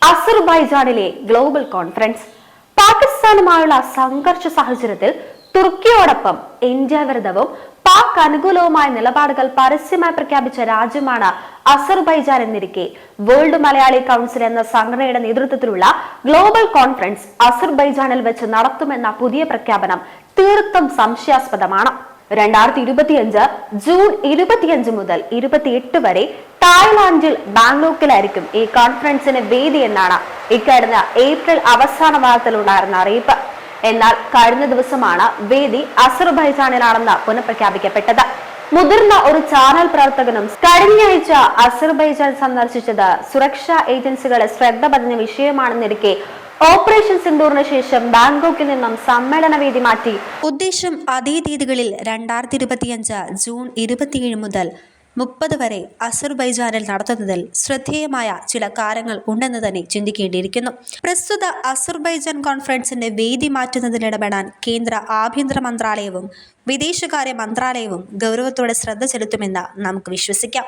അസർബൈജാനിലെ global conference. പാകിസ്ഥാനുമായുള്ള സംഘർഷ സാഹചര്യത്തിൽ തുർക്കിയോടൊപ്പം India വിരുദ്ധവും Pak അനുകൂലവുമായ നിലപാടുകൾ പരസ്യമായി പ്രഖ്യാപിച്ച രാജ്യമാണ് അസർബൈജാൻ എന്നിരിക്കെ വേൾഡ് മലയാളി കൗൺസിൽ എന്ന സംഘടനയുടെ നേതൃത്വത്തിലുള്ള ഗ്ലോബൽ കോൺഫറൻസ് അസർബൈജാനിൽ വെച്ച് നടത്തുമെന്ന പുതിയ പ്രഖ്യാപനം തീർത്തും സംശയാസ്പദമാണ്. 2025 ജൂൺ 25 മുതൽ 28 വരെ തായ്ലാന്റിൽ ബാങ്കോക്കിലായിരിക്കും ഈ കോൺഫറൻസിന് വേദി എന്നാണ് ഇക്കഴിഞ്ഞ ഏപ്രിൽ അവസാന വാരത്തിലുണ്ടായിരുന്ന അറിയിപ്പ്. എന്നാൽ കഴിഞ്ഞ ദിവസമാണ് വേദി അസർബൈജാനിലാണെന്ന് പുനഃപ്രഖ്യാപിക്കപ്പെട്ടത്. മുതിർന്ന ഒരു ചാനൽ പ്രവർത്തകനും കഴിഞ്ഞയാഴ്ച അസർബൈജാൻ സന്ദർശിച്ചത് സുരക്ഷാ ഏജൻസികളെ ശ്രദ്ധ പതിഞ്ഞ വിഷയമാണെന്നിരിക്കെ ഓപ്പറേഷൻ സിന്ദൂറിന് ശേഷം ബാങ്കോക്കിൽ നിന്നും സമ്മേളന വേദി മാറ്റി ഉദ്ദേശം അതേ തീയതികളിൽ 2025 ജൂൺ 27 മുതൽ 30 വരെ അസർബൈജാനിൽ നടത്തുന്നതിൽ ശ്രദ്ധേയമായ ചില കാര്യങ്ങൾ ഉണ്ടെന്ന് തന്നെ ചിന്തിക്കേണ്ടിയിരിക്കുന്നു. പ്രസ്തുത അസർബൈജാൻ കോൺഫറൻസിന്റെ വേദി മാറ്റുന്നതിലിടപെടാൻ കേന്ദ്ര ആഭ്യന്തര മന്ത്രാലയവും വിദേശകാര്യ മന്ത്രാലയവും ഗൗരവത്തോടെ ശ്രദ്ധ ചെലുത്തുമെന്ന് നമുക്ക് വിശ്വസിക്കാം.